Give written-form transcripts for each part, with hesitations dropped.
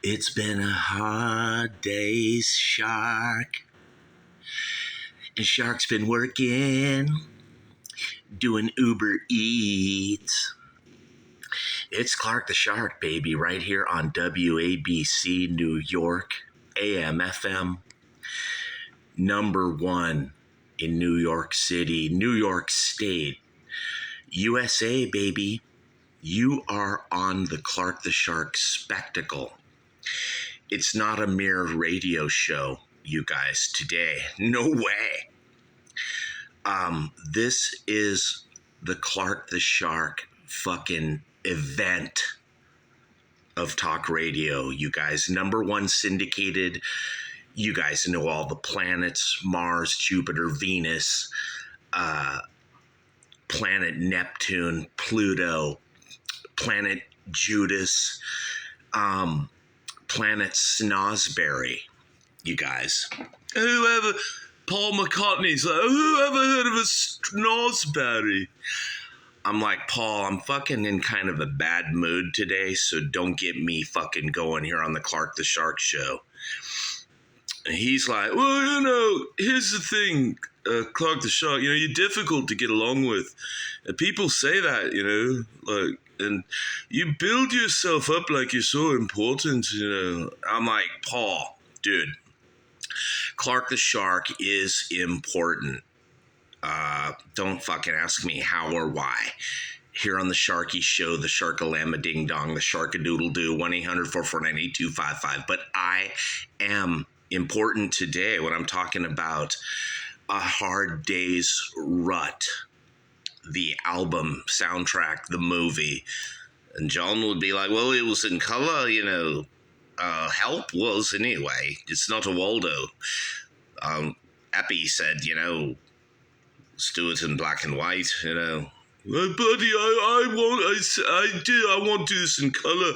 It's been a hard day's Shark. And Shark's been working, doing Uber Eats. It's Clark the Shark, baby, right here on WABC New York, AM, FM. Number one in New York City, New York State, USA, baby. You are on the Clark the Shark spectacle. It's not a mere radio show, you guys, today. No way. This is the Clark the Shark fucking event of talk radio, you guys. Number one syndicated. You guys know all the planets: Mars, Jupiter, Venus, planet Neptune, Pluto, planet Judas, planet Snosberry, you guys. Paul McCartney's like, who ever heard of a Snosberry? I'm like, Paul, I'm fucking in kind of a bad mood today, so don't get me fucking going here on the Clark the Shark show. And he's like, well, here's the thing, Clark the Shark, you're difficult to get along with. And people say that, and you build yourself up like you're so important, I'm like, Paul, dude, Clark the Shark is important. Don't fucking ask me how or why. Here on the Sharky Show, the Sharkalama Ding Dong, the Sharkadoodle-Doo, 1-800-449-8255. But I am important today when I'm talking about A Hard Day's RUT, the album, soundtrack, the movie. And John would be like, well, it was in color, Help was anyway. It's not a Waldo. Epi said, let's do it in black and white, Well, buddy, I want to do this in color,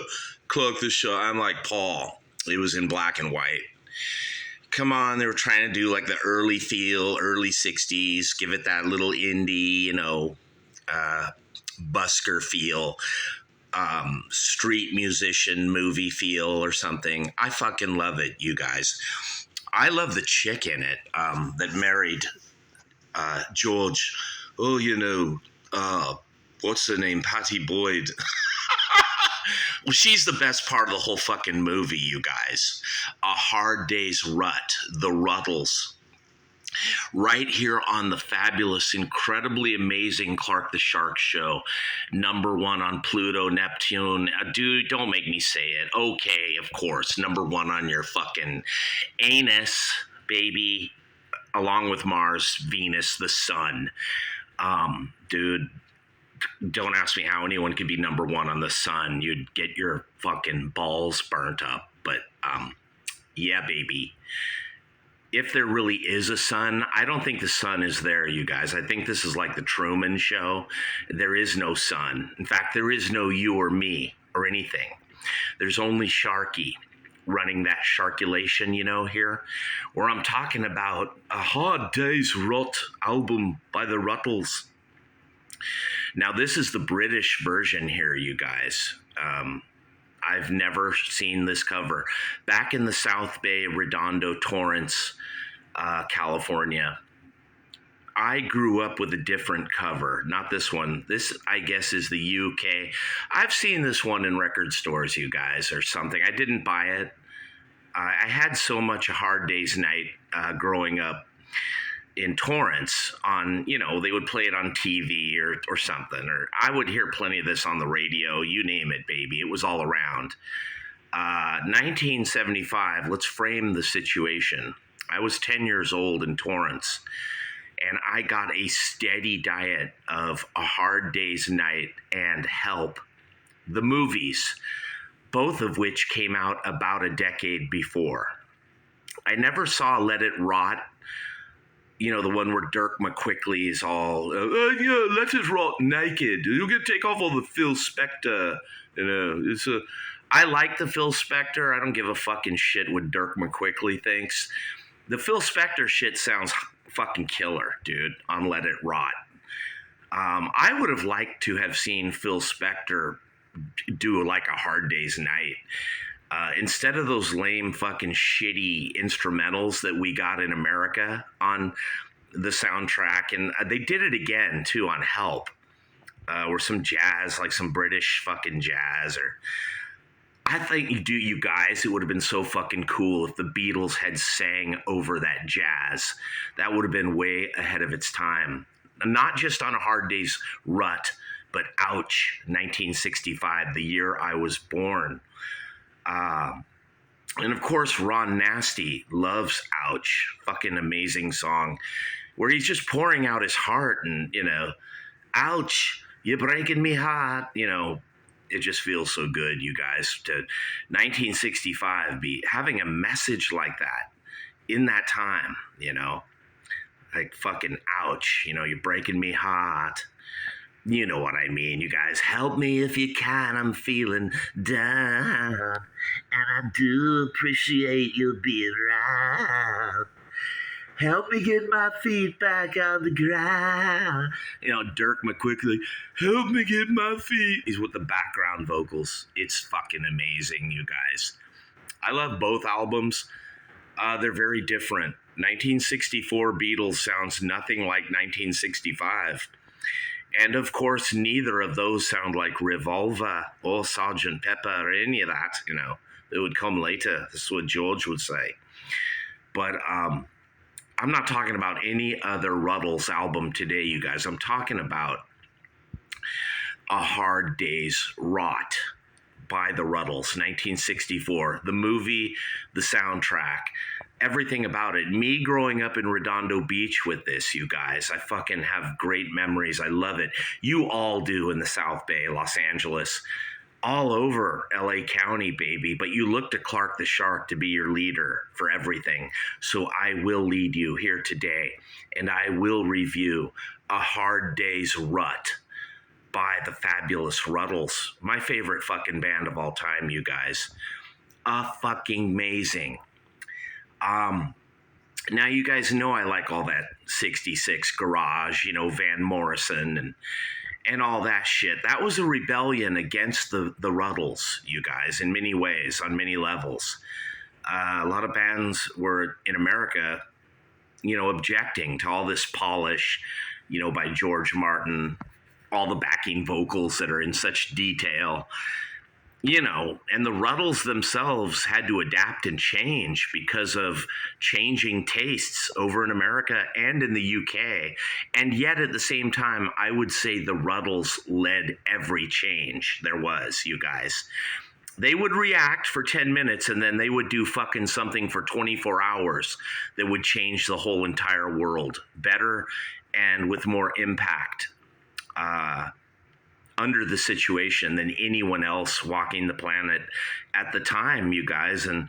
Clark the Shark. I'm like, Paul, it was in black and white. Come on, they were trying to do like the early 60s, give it that little indie, busker feel, street musician movie feel or something. I fucking love it, you guys. I love the chick in it that married George. What's her name? Patty Boyd. Well, she's the best part of the whole fucking movie, you guys. A Hard Day's RUT, the RUTLES. Right here on the fabulous, incredibly amazing Clark the Shark show. Number one on Pluto, Neptune. Dude, don't make me say it. Okay, of course. Number one on your fucking anus, baby. Along with Mars, Venus, the sun. Dude, don't ask me how anyone could be number one on the sun. You'd get your fucking balls burnt up. But, yeah, baby. If there really is a sun, I don't think the sun is there, you guys. I think this is like the Truman Show. There is no sun. In fact, there is no you or me or anything. There's only Sharky running that Sharkulation, here, where I'm talking about A Hard Day's RUT album by the RUTLES. Now, this is the British version here, you guys. I've never seen this cover. Back in the South Bay, Redondo, Torrance, California, I grew up with a different cover. Not this one. This, I guess, is the UK. I've seen this one in record stores, you guys, or something. I didn't buy it. I had so much A Hard Day's Night growing up in Torrance on, they would play it on TV or something, or I would hear plenty of this on the radio, you name it, baby. It was all around. 1975, let's frame the situation. I was 10 years old in Torrance, and I got a steady diet of A Hard Day's Night and Help, the movies, both of which came out about a decade before. I never saw Let It Rot, the one where Dirk McQuickley is all, let it rot naked. You'll get to take off all the Phil Spector. I like the Phil Spector. I don't give a fucking shit what Dirk McQuickley thinks. The Phil Spector shit sounds fucking killer, dude, on Let It Rot. I would have liked to have seen Phil Spector do like a Hard Day's Night. Instead of those lame fucking shitty instrumentals that we got in America on the soundtrack, and they did it again too on Help, or some jazz, like some British fucking jazz. Or I think you guys, it would have been so fucking cool if the Beatles had sang over that jazz. That would have been way ahead of its time. Not just on A Hard Day's Rut, but ouch, 1965, the year I was born. And of course, Ron Nasty loves Ouch. Fucking amazing song where he's just pouring out his heart and, you know, ouch, you're breaking me heart. You know, it just feels so good, you guys, to 1965 be having a message like that in that time, you know, like fucking ouch, you know, you're breaking me heart. You know what I mean, you guys. Help me if you can, I'm feeling down. And I do appreciate you being around. Help me get my feet back on the ground. You know, Dirk McQuick, help me get my feet. He's with the background vocals. It's fucking amazing, you guys. I love both albums. They're very different. 1964 Beatles sounds nothing like 1965. And of course, neither of those sound like Revolver or Sgt. Pepper or any of that, you know. It would come later. This is what George would say. But I'm not talking about any other RUTLES album today, you guys. I'm talking about A Hard Day's RUT by the RUTLES, 1964. The movie, the soundtrack, everything about it. Me growing up in Redondo Beach with this, you guys. I fucking have great memories. I love it. You all do in the South Bay, Los Angeles, all over LA County, baby. But you look to Clark the Shark to be your leader for everything. So I will lead you here today, and I will review A Hard Day's RUT by the fabulous RUTLES. My favorite fucking band of all time, you guys. Fucking amazing. Now you guys know I like all that 66 garage, you know, Van Morrison and all that shit. That was a rebellion against the RUTLES, you guys, in many ways, on many levels. A lot of bands were in America, you know, objecting to all this polish, you know, by George Martin, all the backing vocals that are in such detail. You know, and the RUTLES themselves had to adapt and change because of changing tastes over in America and in the UK. And yet at the same time, I would say the RUTLES led every change there was, you guys. They would react for 10 minutes and then they would do fucking something for 24 hours that would change the whole entire world better and with more impact. Under the situation than anyone else walking the planet at the time, you guys. And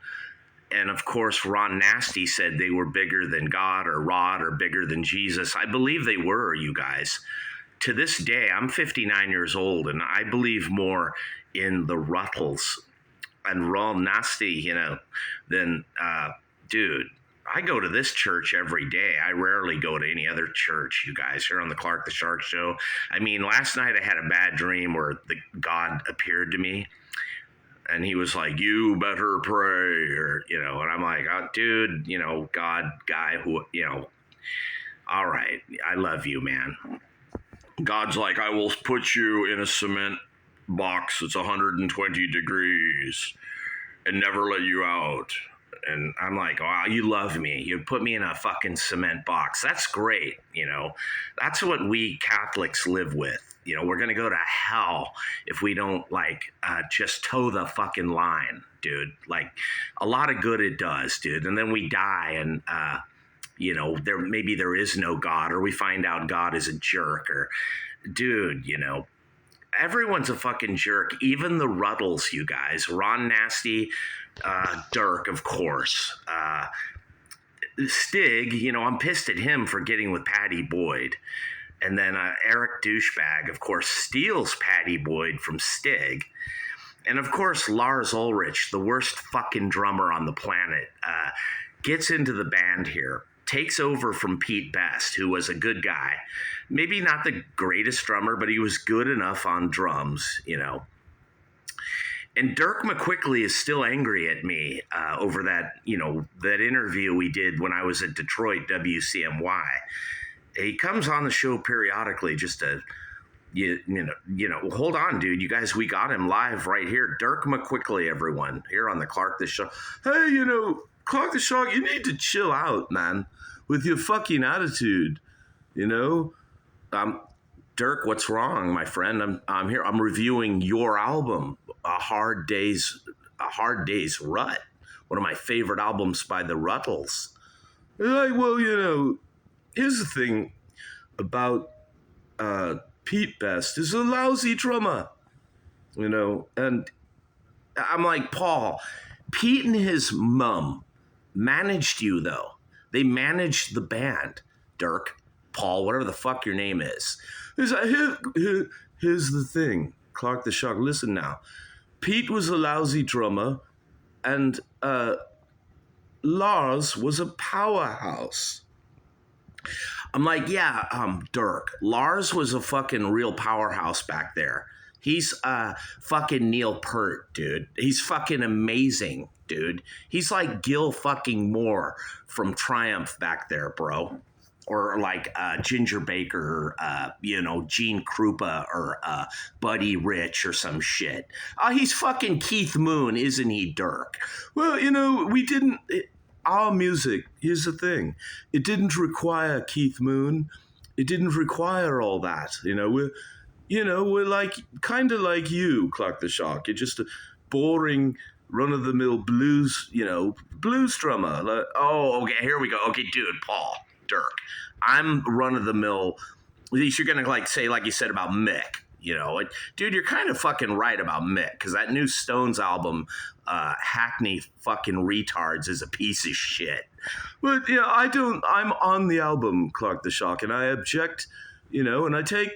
of course, Ron Nasty said they were bigger than God or Rod or bigger than Jesus. I believe they were, you guys. To this day, I'm 59 years old, and I believe more in the RUTLES and Ron Nasty, you know, than, dude, I go to this church every day. I rarely go to any other church, you guys, here on the Clark the Shark Show. I mean, last night I had a bad dream where God appeared to me, and he was like, you better pray, or, you know, and I'm like, oh, dude, you know, God guy who, you know, all right, I love you, man. God's like, I will put you in a cement box that's 120 degrees and never let you out. And I'm like, wow, you love me. You put me in a fucking cement box. That's great, you know. That's what we Catholics live with. You know, we're going to go to hell if we don't, like, just toe the fucking line, dude. Like, a lot of good it does, dude. And then we die and, you know, maybe there is no God, or we find out God is a jerk, or, dude, you know. Everyone's a fucking jerk, even the RUTLES, you guys. Ron Nasty, Dirk, of course. Stig, you know, I'm pissed at him for getting with Patty Boyd. And then Eric Douchebag, of course, steals Patty Boyd from Stig. And of course, Lars Ulrich, the worst fucking drummer on the planet, gets into the band here, takes over from Pete Best, who was a good guy. Maybe not the greatest drummer, but he was good enough on drums, you know. And Dirk McQuickley is still angry at me over that, that interview we did when I was at Detroit WCMY. He comes on the show periodically just to, hold on, dude. You guys, we got him live right here. Dirk McQuickley, everyone, here on the Clark the Show. Hey, Clark the Show, you need to chill out, man, with your fucking attitude, Dirk, what's wrong, my friend? I'm here. I'm reviewing your album, A Hard Day's Rut, one of my favorite albums by the RUTLES. Like, well, here's the thing about Pete Best is a lousy drummer, and I'm like, Paul, Pete and his mom managed you, though. They managed the band, Dirk, Paul, whatever the fuck your name is. Here's the thing, Clark the Shock. Listen now. Pete was a lousy drummer, and Lars was a powerhouse. I'm like, yeah, Dirk. Lars was a fucking real powerhouse back there. He's fucking Neil Peart, dude. He's fucking amazing, dude. He's like Gil fucking Moore from Triumph back there, bro. Or like Ginger Baker, Gene Krupa, or Buddy Rich, or some shit. He's fucking Keith Moon, isn't he, Dirk? Well, we didn't. Our music, here's the thing. It didn't require Keith Moon. It didn't require all that. We're like, kind of like you, Clark the Shock. You're just a boring, run-of-the-mill blues, blues drummer. Like, oh, okay, here we go. Okay, dude, Paul. Dirk, I'm run-of-the-mill. At least you're gonna say like you said about Mick, dude, you're kind of fucking right about Mick, because that new Stones album, Hackney Fucking Retards, is a piece of shit. But I'm on the album, Clark the Shock, and I object, and I take,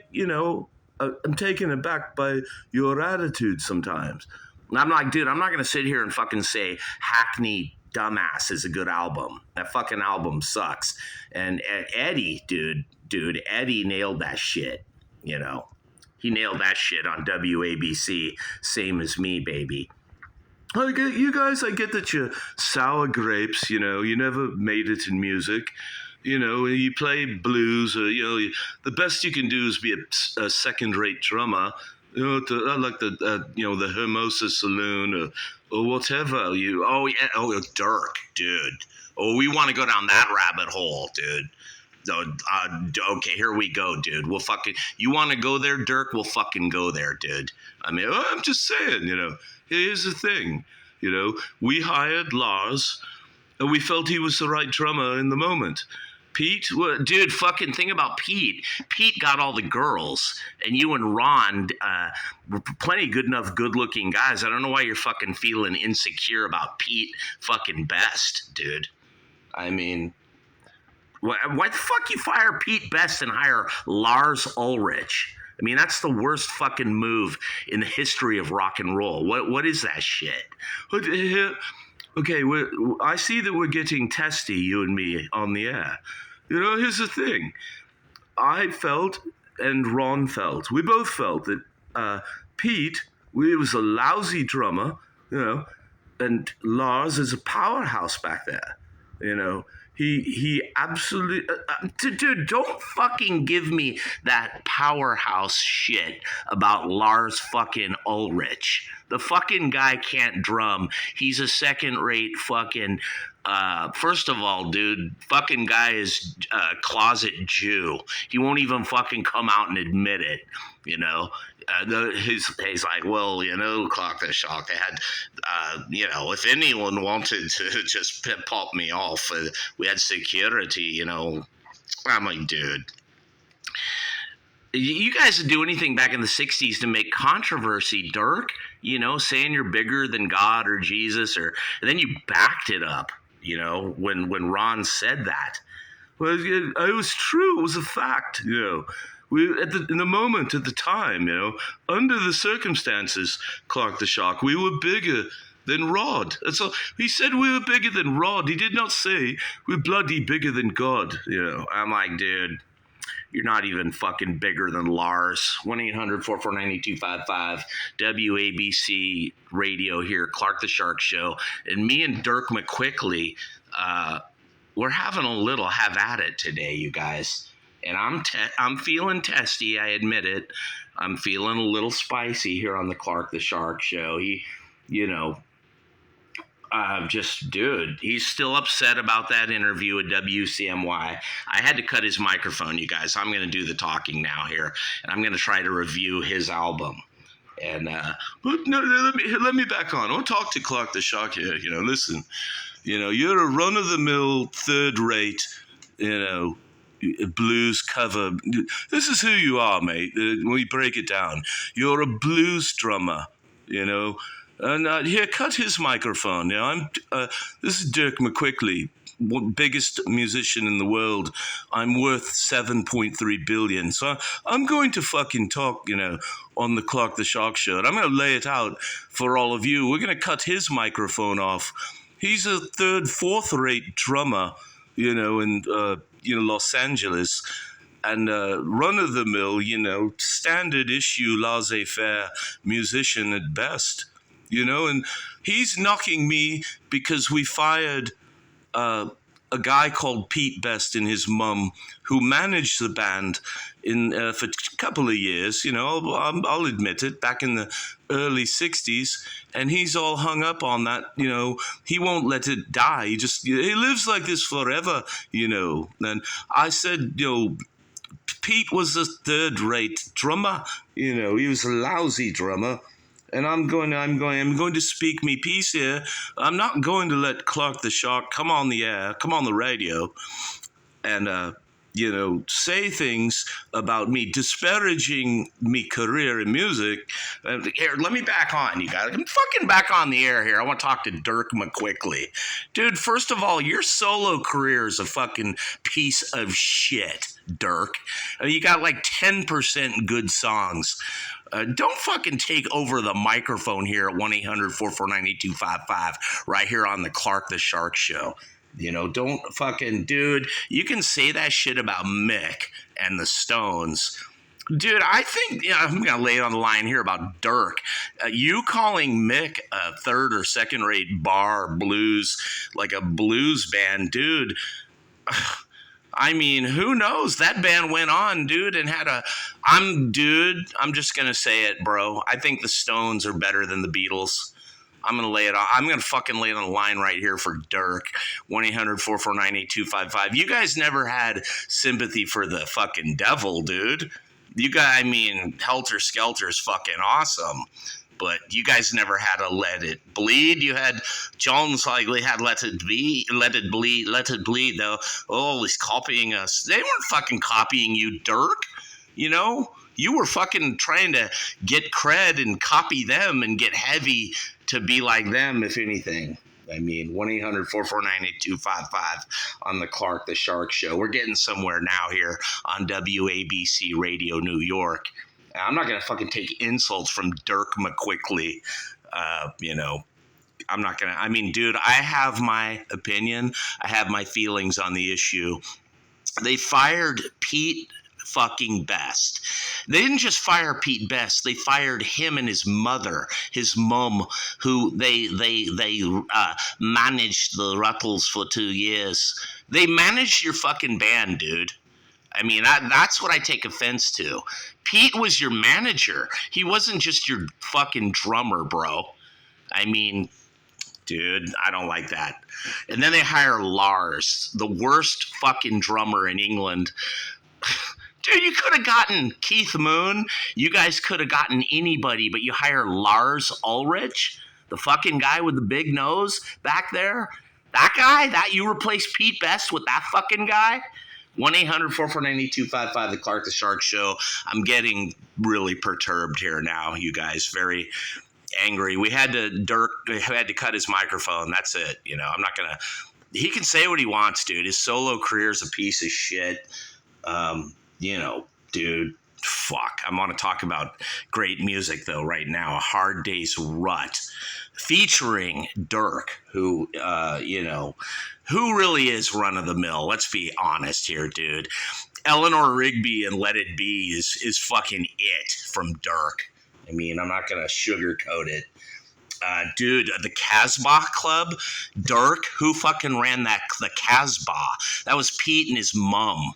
I'm taken aback by your attitude sometimes. And I'm like, dude, I'm not gonna sit here and fucking say Hackney Dumbass is a good album. That fucking album sucks. And Eddie, dude, Eddie nailed that shit, He nailed that shit on WABC, same as me, baby. I get you guys, I get that you're sour grapes, you never made it in music. You play blues, or, the best you can do is be a second-rate drummer. Like the Hermosa Saloon or whatever. Dirk, dude. Oh, we want to go down that rabbit hole, dude. Okay, here we go, dude. We'll fucking. You want to go there, Dirk? We'll fucking go there, dude. I mean, I'm just saying, Here's the thing, We hired Lars, and we felt he was the right drummer in the moment. Pete? Well, dude, fucking think about Pete. Pete got all the girls, and you and Ron were plenty good enough, good-looking guys. I don't know why you're fucking feeling insecure about Pete fucking Best, dude. I mean, why the fuck you fire Pete Best and hire Lars Ulrich? I mean, that's the worst fucking move in the history of rock and roll. What is that shit? Okay, I see that we're getting testy, you and me, on the air. Here's the thing. I felt, and Ron felt, we both felt that Pete, he was a lousy drummer, and Lars is a powerhouse back there, He absolutely... dude, don't fucking give me that powerhouse shit about Lars fucking Ulrich. The fucking guy can't drum. He's a second-rate fucking... first of all, dude, fucking guy is a closet Jew. He won't even fucking come out and admit it, he's like, well, Clark the Shock, they had, if anyone wanted to just pop me off, we had security, I'm like, dude. You guys would do anything back in the 60s to make controversy, Dirk, saying you're bigger than God or Jesus, and then you backed it up, when Ron said that. Well, it was true. It was a fact, in the moment, at the time, under the circumstances, Clark the Shock, we were bigger than Rod. That's all. He said we were bigger than Rod. He did not say we're bloody bigger than God. I'm like, dude, You're not even fucking bigger than Lars. 1-800-449-8255. WABC Radio here, Clark the Shark Show. And me and Dirk McQuickley, we're having a little have at it today, you guys. And I'm feeling testy, I admit it. I'm feeling a little spicy here on the Clark the Shark Show. Dude, he's still upset about that interview at WCMY. I had to cut his microphone, you guys. I'm going to do the talking now here, and I'm going to try to review his album. And let me back on. I want to talk to Clark the Shark here. Listen, you're a run-of-the-mill, third-rate, blues cover. This is who you are, mate. When we break it down, you're a blues drummer, And here, cut his microphone. This is Dirk McQuickley, biggest musician in the world. I'm worth 7.3 billion. So I'm going to fucking talk, on the Clark the Shark Show. And I'm going to lay it out for all of you. We're going to cut his microphone off. He's a third, fourth-rate drummer, in Los Angeles. And run-of-the-mill, standard issue, laissez-faire musician at best. And he's knocking me because we fired a guy called Pete Best and his mum, who managed the band for a couple of years, I'll admit it, back in the early 60s, and he's all hung up on that, he won't let it die. He lives like this forever, And I said, Pete was a third-rate drummer, he was a lousy drummer. And I'm going to speak me piece here. I'm not going to let Clark the Shark come on the air, come on the radio, and say things about me, disparaging me career in music. Here, let me back on, you guys. I'm fucking back on the air here. I want to talk to Dirk McQuickley. Dude, first of all, your solo career is a fucking piece of shit, Dirk. You got like 10% good songs. Don't fucking take over the microphone here at 1-800-449-8255 right here on the Clark the Shark Show. Don't fucking, dude, you can say that shit about Mick and the Stones. Dude, I think, I'm going to lay it on the line here about Dirk. You calling Mick a third or second rate bar blues, like a blues band, dude. I mean, who knows? That band went on, dude, and I'm just going to say it, bro. I think the Stones are better than the Beatles. I'm going to lay it on. I'm going to fucking lay it on the line right here for Dirk. 1-800-449-8255. You guys never had sympathy for the fucking devil, dude. You guys, Helter Skelter is fucking awesome. But you guys never had a Let It Bleed. You had Jones likely had Let It Bleed, though. Oh, he's copying us. They weren't fucking copying you, Dirk. You were fucking trying to get cred and copy them and get heavy to be like them, if anything. 1-800-449-8255 on the Clark the Shark Show. We're getting somewhere now here on WABC Radio New York. I'm not going to fucking take insults from Dirk McQuickley. I'm not going to. Dude, I have my opinion. I have my feelings on the issue. They fired Pete fucking Best. They didn't just fire Pete Best. They fired him and his mother, his mom, who they managed the RUTLES for 2 years. They managed your fucking band, dude. That's what I take offense to. Pete was your manager. He wasn't just your fucking drummer, bro. Dude, I don't like that. And then they hire Lars, the worst fucking drummer in England. Dude, you could have gotten Keith Moon. You guys could have gotten anybody, but you hire Lars Ulrich, the fucking guy with the big nose back there. That guy? You replaced Pete Best with that fucking guy? 1-800-449-8255, the Clark the Shark Show. I'm getting really perturbed here now, you guys. Very angry. Dirk had to cut his microphone. That's it. I'm not going to. He can say what he wants, dude. His solo career is a piece of shit. Dude, fuck. I want to talk about great music, though, right now. A Hard Day's Rut, featuring Dirk, who really is run-of-the-mill. Let's be honest here, dude. Eleanor Rigby and Let It Be is fucking it from Dirk. I mean, I'm not going to sugarcoat it. Dude, the Casbah Club, Dirk, who fucking ran the Casbah? That was Pete and his mom.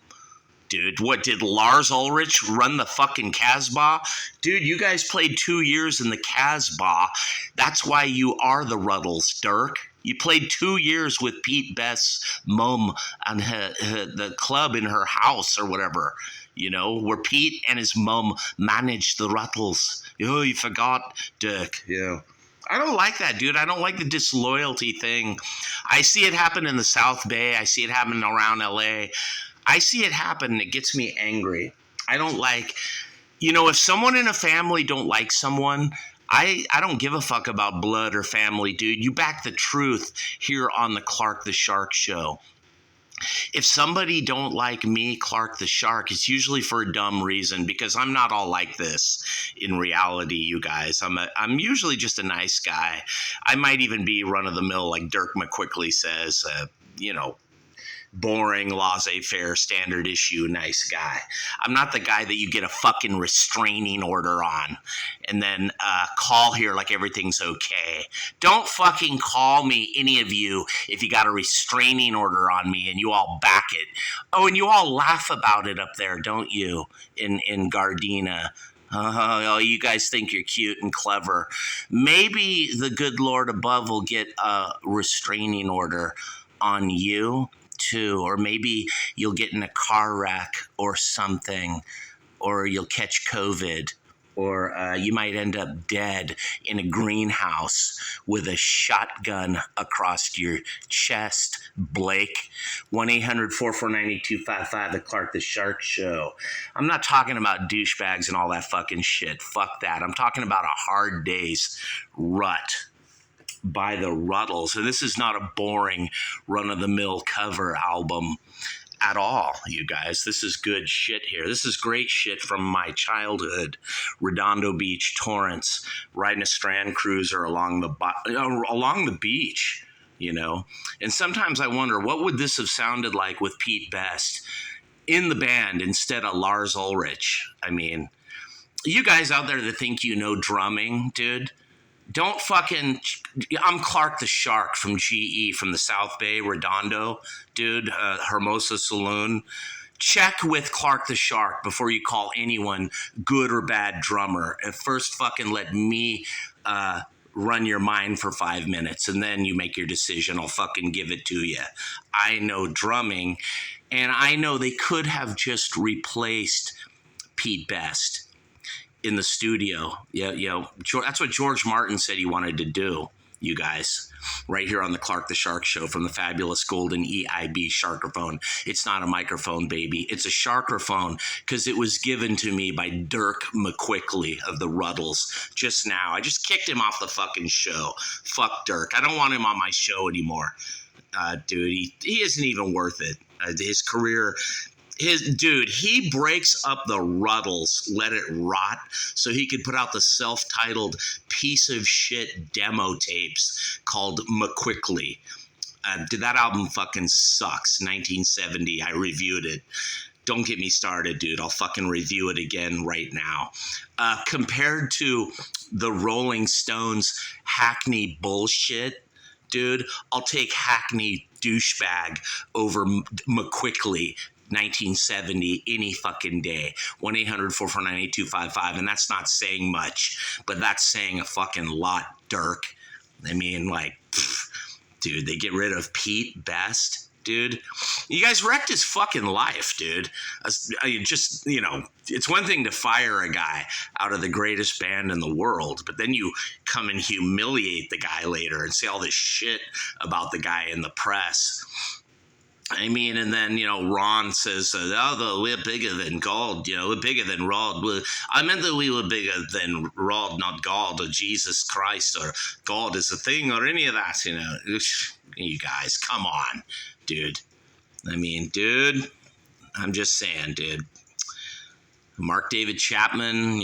Dude, what, did Lars Ulrich run the fucking Casbah? Dude, you guys played 2 years in the Casbah. That's why you are the RUTLES, Dirk. You played 2 years with Pete Best's mom and the club in her house or whatever, where Pete and his mom managed the RUTLES. Oh, you forgot, Dirk. Yeah. I don't like that, dude. I don't like the disloyalty thing. I see it happen in the South Bay. I see it happen around LA. I see it happen and it gets me angry. I don't like, if someone in a family don't like someone, I don't give a fuck about blood or family, dude. You back the truth here on the Clark the Shark show. If somebody don't like me, Clark the Shark, it's usually for a dumb reason, because I'm not all like this in reality, you guys. I'm usually just a nice guy. I might even be run of the mill, like Dirk McQuickly says, boring, laissez-faire, standard issue, nice guy. I'm not the guy that you get a fucking restraining order on and then call here like everything's okay. Don't fucking call me, any of you, if you got a restraining order on me and you all back it. Oh, and you all laugh about it up there, don't you, in Gardena? Oh, you guys think you're cute and clever. Maybe the good Lord above will get a restraining order on you too, or maybe you'll get in a car wreck or something, or you'll catch COVID, or you might end up dead in a greenhouse with a shotgun across your chest. Blake, 1-800-449-8255, the Clark the Shark show. I'm not talking about douchebags and all that fucking shit. Fuck that. I'm talking about a hard day's rut by the RUTLES. And this is not a boring run-of-the-mill cover album at all, you guys. This is good shit here. This is great shit from my childhood. Redondo Beach, Torrance, riding a Strand Cruiser along the beach, And sometimes I wonder, what would this have sounded like with Pete Best in the band instead of Lars Ulrich? I mean, you guys out there that think you know drumming, dude, don't fucking... I'm Clark the Shark from GE, from the South Bay, Redondo, dude, Hermosa Saloon. Check with Clark the Shark before you call anyone good or bad drummer. And first fucking let me run your mind for 5 minutes, and then you make your decision. I'll fucking give it to you. I know drumming, and I know they could have just replaced Pete Best in the studio. Yeah, that's what George Martin said he wanted to do, you guys. Right here on the Clark the Shark show from the fabulous golden EIB Sharkerphone. It's not a microphone, baby. It's a Sharkerphone, because it was given to me by Dirk McQuickly of the RUTLES just now. I just kicked him off the fucking show. Fuck Dirk. I don't want him on my show anymore. Dude, he isn't even worth it. His career... he breaks up the RUTLES, Let It Rot, so he could put out the self-titled piece of shit demo tapes called McQuickly. That album fucking sucks. 1970, I reviewed it. Don't get me started, dude. I'll fucking review it again right now. Compared to the Rolling Stones Hackney bullshit, dude, I'll take Hackney douchebag over McQuickly 1970 any fucking day. 1-800-449-8255, and that's not saying much, but that's saying a fucking lot, Dirk. I mean, dude, they get rid of Pete Best, dude. You guys wrecked his fucking life, dude. It's one thing to fire a guy out of the greatest band in the world, but then you come and humiliate the guy later and say all this shit about the guy in the press. I mean, and then, Ron says, we're bigger than God, we're bigger than Rod. I meant that we were bigger than Rod, not God, or Jesus Christ, or God is a thing, or any of that, You guys, come on, dude. I mean, dude, I'm just saying, dude. Mark David Chapman,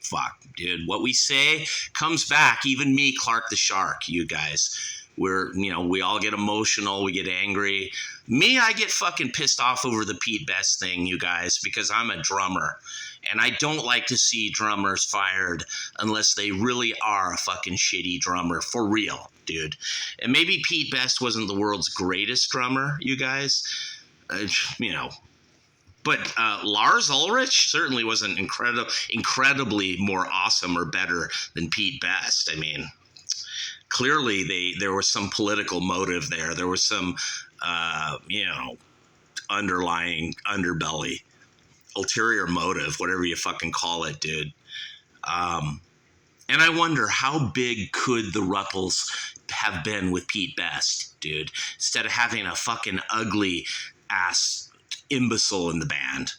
fuck, dude. What we say comes back, even me, Clark the Shark, you guys. We all get emotional, we get angry. Me, I get fucking pissed off over the Pete Best thing, you guys, because I'm a drummer. And I don't like to see drummers fired unless they really are a fucking shitty drummer, for real, dude. And maybe Pete Best wasn't the world's greatest drummer, you guys. You know, but Lars Ulrich certainly wasn't incredibly more awesome or better than Pete Best. I mean, clearly there was some political motive there. There was some, underlying underbelly, ulterior motive, whatever you fucking call it, dude. And I wonder how big could the RUTLES have been with Pete Best, dude, instead of having a fucking ugly ass imbecile in the band.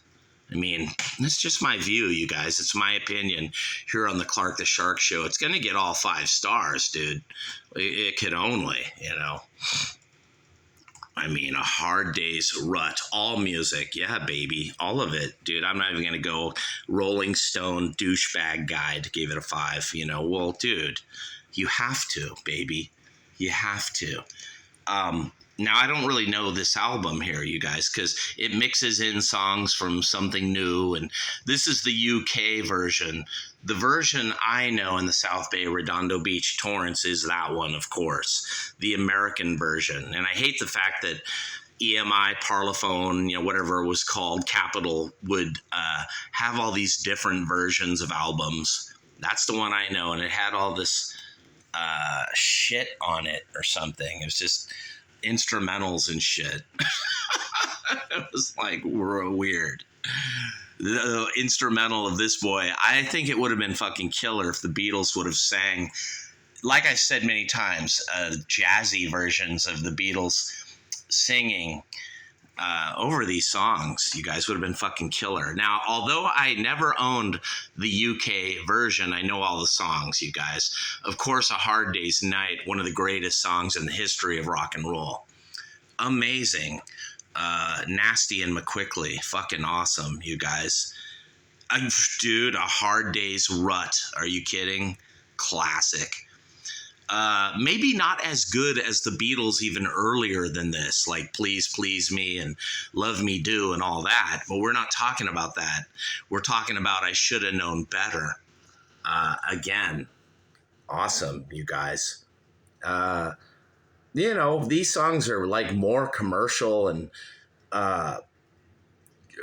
I mean, that's just my view, you guys. It's my opinion here on the Clark the Shark Show. It's going to get all 5 stars, dude. It could only, I mean, A Hard Day's RUT, all music. Yeah, baby. All of it, dude. I'm not even going to go Rolling Stone douchebag guide, gave it a 5, Well, dude, you have to, baby. You have to. Now, I don't really know this album here, you guys, because it mixes in songs from something new, and this is the UK version. The version I know in the South Bay, Redondo Beach, Torrance is that one, of course, the American version. And I hate the fact that EMI, Parlophone, whatever it was called, Capitol, would have all these different versions of albums. That's the one I know, and it had all this shit on it or something. It was just instrumentals and shit. It was like weird. The instrumental of This Boy, I think it would have been fucking killer if the Beatles would have sang, like I said many times, jazzy versions of the Beatles singing over these songs. You guys would have been fucking killer. Now, although I never owned the UK version, I know all the songs, you guys. Of course, A Hard Day's Night, one of the greatest songs in the history of rock and roll. Amazing. Nasty and McQuickley, fucking awesome, you guys. Dude, A Hard Day's RUT, are you kidding? Classic. Maybe not as good as the Beatles even earlier than this, like Please Please Me and Love Me Do and all that, but we're not talking about that. We're talking about I Should Have Known Better. Again, awesome, you guys. These songs are like more commercial and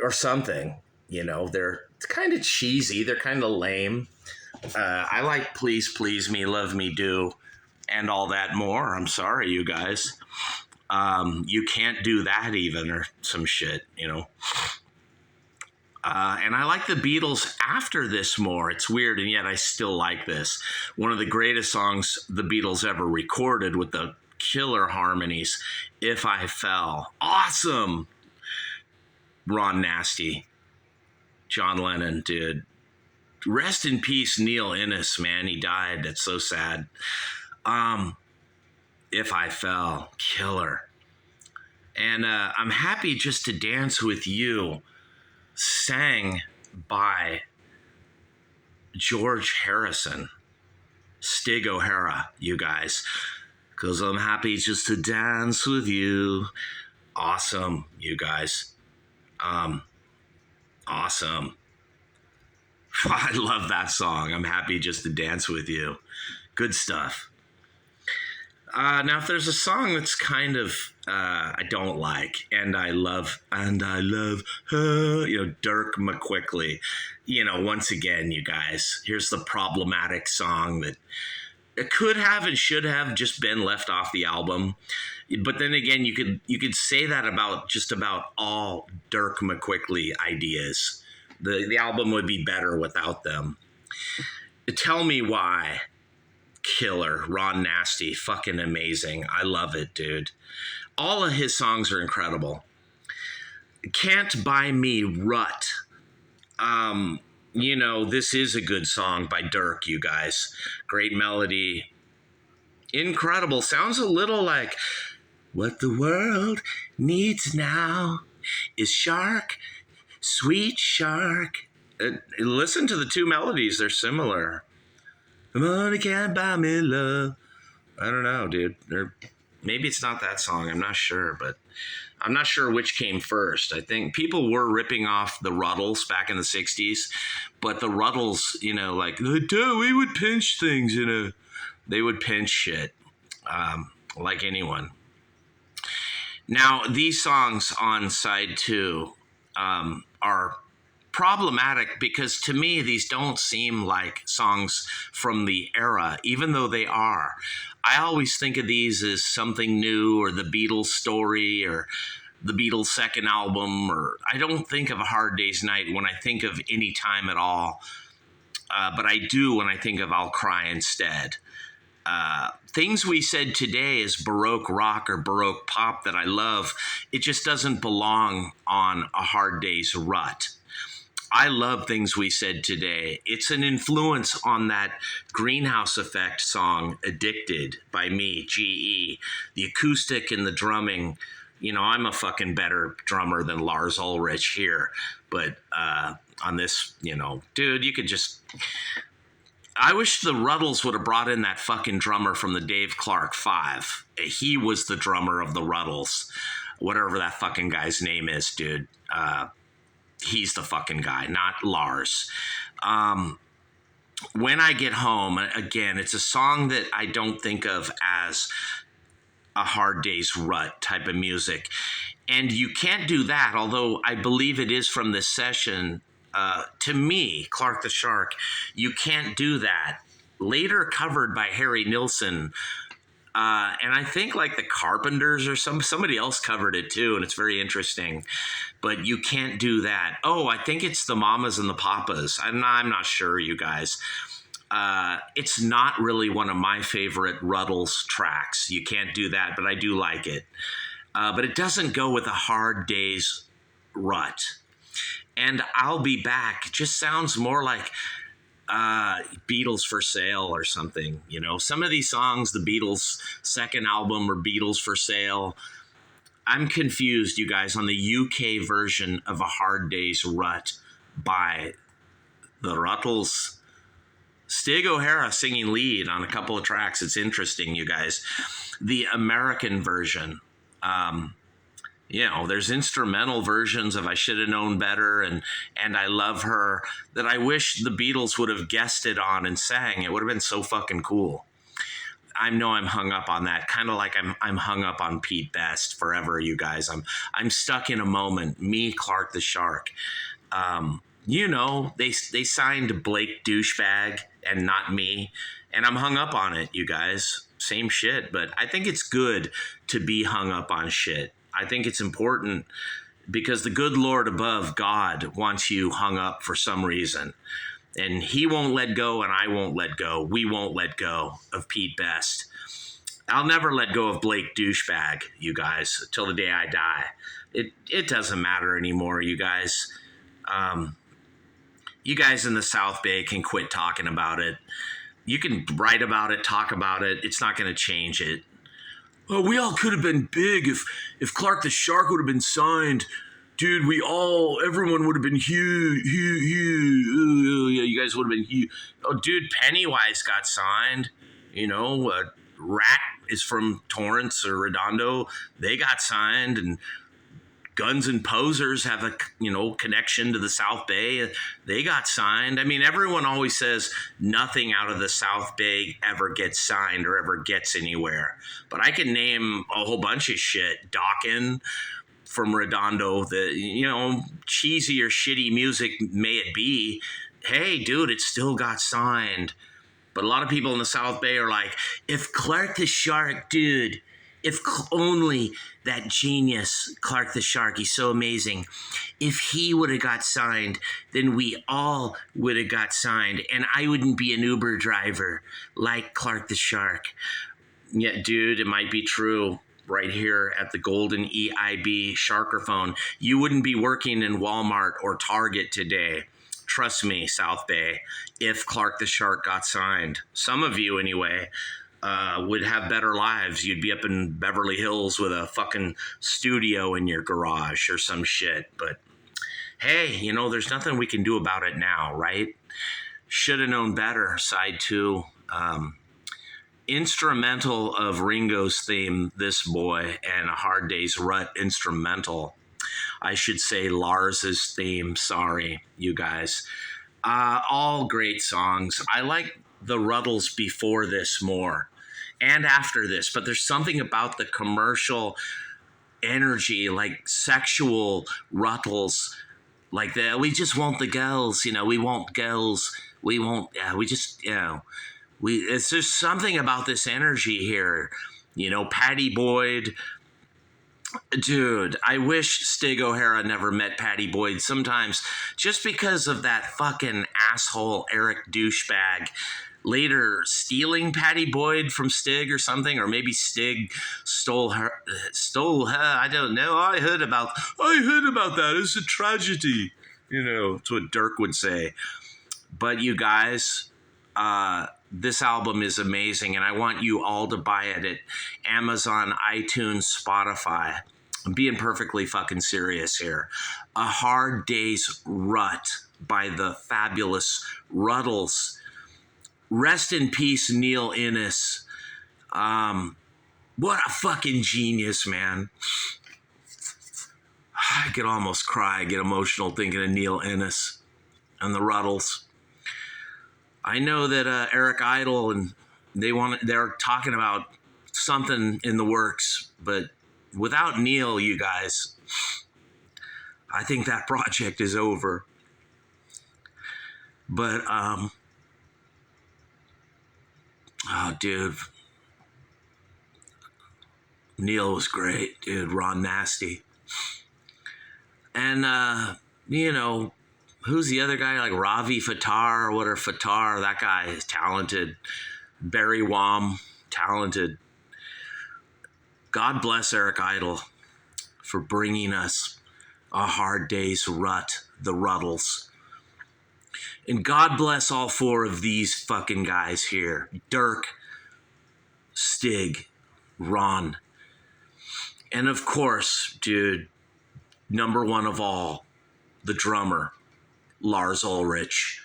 or something, they're kind of cheesy, they're kind of lame. I like Please Please Me, Love Me Do, and all that more. I'm sorry, you guys. You can't do that even, or some shit, and I like the Beatles after this more. It's weird, and yet I still like this. One of the greatest songs the Beatles ever recorded with the killer harmonies, If I Fell. Awesome! Ron Nasty. John Lennon, dude. Rest in peace, Neil Innes, man. He died. That's so sad. If I Fell. Killer. And I'm Happy Just to Dance with You, sang by George Harrison. Stig O'Hara, you guys. 'Cause I'm happy just to dance with you. Awesome, you guys. Awesome. I love that song. I'm happy just to dance with you. Good stuff. Now, if there's a song that's kind of I don't like, and I love her, Dirk McQuickley. Once again, you guys, here's the problematic song that it could have and should have just been left off the album. But then again, you could say that about just about all Dirk McQuickley ideas. The album would be better without them. Tell Me Why. Killer. Ron Nasty. Fucking amazing. I love it, dude. All of his songs are incredible. Can't Buy Me RUT. This is a good song by Dirk, you guys. Great melody. Incredible. Sounds a little like What the World Needs Now is Shark, Sweet Shark. Listen to the two melodies. They're similar. Money can't buy me love. I don't know, dude. Or maybe it's not that song. I'm not sure, but I'm not sure which came first. I think people were ripping off the RUTLES back in the 60s, but the RUTLES, like, we would pinch things, they would pinch shit like anyone. Now, these songs on side two are problematic because to me, these don't seem like songs from the era, even though they are. I always think of these as something new or the Beatles story or the Beatles' second album, or I don't think of A Hard Day's Night when I think of any time at all. But I do when I think of I'll Cry Instead. Things we said today is Baroque rock or Baroque pop that I love. It just doesn't belong on A Hard Day's Rut. I love Things We Said Today. It's an influence on that Greenhouse Effect song, Addicted by me, G.E. The acoustic and the drumming. I'm a fucking better drummer than Lars Ulrich here. But on this, dude, you could just... I wish the RUTLES would have brought in that fucking drummer from the Dave Clark 5. He was the drummer of the RUTLES. Whatever that fucking guy's name is, dude. He's the fucking guy, not Lars. When I Get Home, again, it's a song that I don't think of as a Hard Day's Rut type of music. And you can't do that, although I believe it is from this session. To me, Clark the Shark, you can't do that. Later covered by Harry Nilsson. And I think like the Carpenters or somebody else covered it too, and it's very interesting. But you can't do that. Oh, I think it's the Mamas and the Papas. I'm not sure, you guys. It's not really one of my favorite RUTLES tracks. You can't do that, but I do like it. But it doesn't go with A Hard Day's Rut. And I'll Be Back just sounds more like Beatles for Sale or something. Some of these songs, the Beatles' second album or Beatles for Sale, I'm confused, you guys, on the UK version of A Hard Day's Rut by the RUTLES. Stig O'Hara singing lead on a couple of tracks. It's interesting, you guys. The American version, there's instrumental versions of I Should Have Known Better and I Love Her that I wish the Beatles would have guested on and sang. It would have been so fucking cool. I know I'm hung up on that, kind of like I'm hung up on Pete Best forever, you guys. I'm stuck in a moment. Me, Clark the Shark. They signed Blake Douchebag and not me, and I'm hung up on it, you guys. Same shit, but I think it's good to be hung up on shit. I think it's important because the good Lord above, God, wants you hung up for some reason. And he won't let go, and I won't let go. We won't let go of Pete Best. I'll never let go of Blake Douchebag, you guys, till the day I die. It doesn't matter anymore, you guys. You guys in the South Bay can quit talking about it. You can write about it, talk about it. It's not going to change it. Oh, we all could have been big if Clark the Shark would have been signed. Dude, everyone would have been huge. Yeah, you guys would have been huge. Oh, dude, Pennywise got signed. Rat is from Torrance or Redondo. They got signed, and Guns and Posers have a connection to the South Bay. They got signed. I mean, everyone always says nothing out of the South Bay ever gets signed or ever gets anywhere. But I can name a whole bunch of shit. Dawkin from Redondo, cheesy or shitty music may it be. Hey, dude, it still got signed. But a lot of people in the South Bay are like, if Clark the Shark, dude, if only that genius, Clark the Shark, he's so amazing. If he would have got signed, then we all would have got signed. And I wouldn't be an Uber driver like Clark the Shark. Yeah, dude, it might be true. Right here at the Golden EIB Sharkerphone. You wouldn't be working in Walmart or Target today. Trust me, South Bay, if Clark the Shark got signed. Some of you, anyway, would have better lives. You'd be up in Beverly Hills with a fucking studio in your garage or some shit. But hey, there's nothing we can do about it now, right? Should have known better, side two. instrumental of Ringo's theme, This Boy, and A Hard Day's Rut instrumental. I should say Lars's theme. Sorry, you guys. All great songs. I like the RUTLES before this more and after this, but there's something about the commercial energy, like sexual RUTLES, like the we just want the girls, we want girls, we want, we just, it's just something about this energy here, Patty Boyd. Dude, I wish Stig O'Hara never met Patty Boyd sometimes, just because of that fucking asshole Eric douchebag later stealing Patty Boyd from Stig or something, or maybe Stig stole her. I don't know. I heard about that. It's a tragedy. It's what Dirk would say. But you guys, this album is amazing, and I want you all to buy it at Amazon, iTunes, Spotify. I'm being perfectly fucking serious here. A Hard Day's Rut by the fabulous RUTLES. Rest in peace, Neil Innes. What a fucking genius, man. I could almost cry, get emotional thinking of Neil Innes and the RUTLES. I know that Eric Idle and they're talking about something in the works, but without Neil, you guys, I think that project is over. But oh, dude, Neil was great, dude. Ron Nasty, and who's the other guy? Like Ravi Fattar or whatever. Fattar, that guy is talented. Barry Wham, talented. God bless Eric Idle for bringing us A Hard Day's Rut, the RUTLES. And God bless all four of these fucking guys here. Dirk, Stig, Ron. And of course, dude, number one of all, the drummer, Lars Ulrich,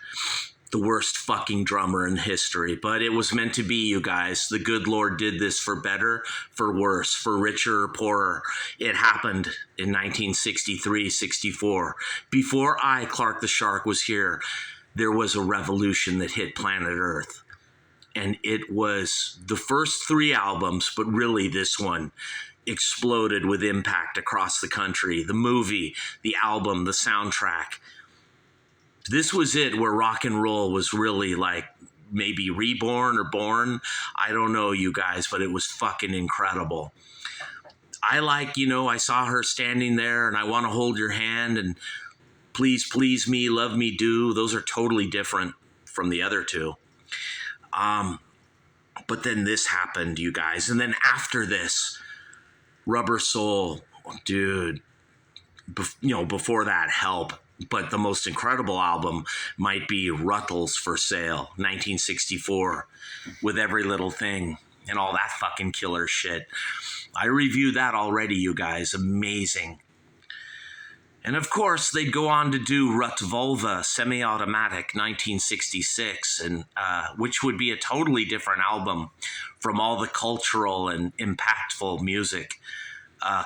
the worst fucking drummer in history. But it was meant to be, you guys. The good Lord did this for better, for worse, for richer or poorer. It happened in 1963, 64. Before I, Clark the Shark, was here, there was a revolution that hit planet Earth. And it was the first three albums, but really this one exploded with impact across the country. The movie, the album, the soundtrack. This was it, where rock and roll was really like maybe reborn or born. I don't know, you guys, but it was fucking incredible. I I saw her standing there and I Want to Hold Your Hand and Please Please Me, Love Me Do. Those are totally different from the other two. But then this happened, you guys. And then after this, Rubber Soul, dude, before that, Help. But the most incredible album might be RUTLES for Sale, 1964, with Every Little Thing and all that fucking killer shit. I reviewed that already, you guys. Amazing. And of course, they'd go on to do RUT Vulva, Semi-Automatic, 1966, and which would be a totally different album from all the cultural and impactful music.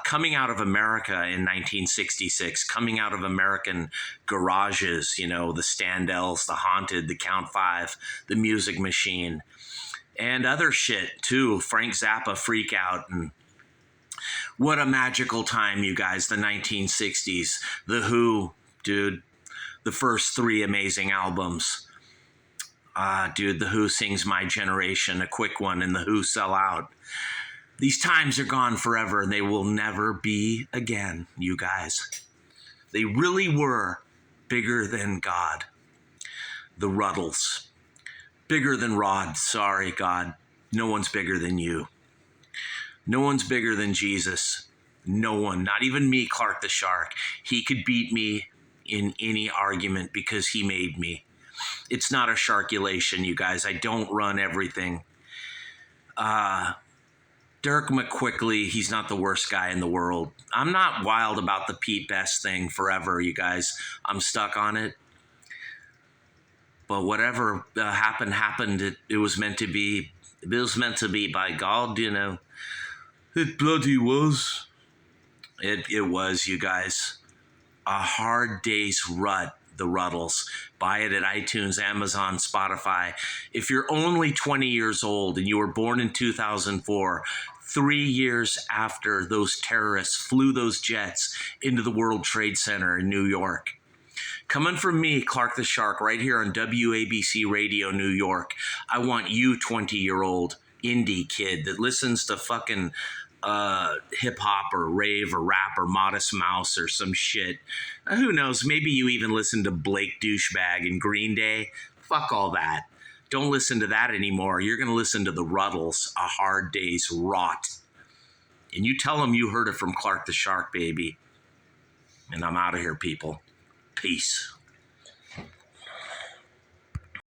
Coming out of America in 1966, coming out of American garages, the Standells, the Haunted, the Count Five, the Music Machine, and other shit too. Frank Zappa, Freak Out, and what a magical time, you guys, the 1960s. The Who, dude, the first three amazing albums. Dude, The Who sings My Generation, a quick one, and The Who Sell Out. These times are gone forever, and they will never be again, you guys. They really were bigger than God. The RUTLES. Bigger than Rod. Sorry, God. No one's bigger than you. No one's bigger than Jesus. No one. Not even me, Clark the Shark. He could beat me in any argument because he made me. It's not a sharkulation, you guys. I don't run everything. Dirk McQuickley, he's not the worst guy in the world. I'm not wild about the Pete Best thing forever, you guys. I'm stuck on it. But whatever happened. It was meant to be. It was meant to be by God, you know. It bloody was. It was, you guys. A Hard Day's Rut, the RUTLES. Buy it at iTunes, Amazon, Spotify. If you're only 20 years old and you were born in 2004, 3 years after those terrorists flew those jets into the World Trade Center in New York. Coming from me, Clark the Shark, right here on WABC Radio New York, I want you, 20-year-old indie kid that listens to fucking hip hop or rave or rap or Modest Mouse or some shit. Who knows? Maybe you even listen to Blake Douchebag and Green Day. Fuck all that. Don't listen to that anymore. You're going to listen to the RUTLES, A Hard Day's RUT. And you tell them you heard it from Clark the Shark, baby. And I'm out of here, people. Peace.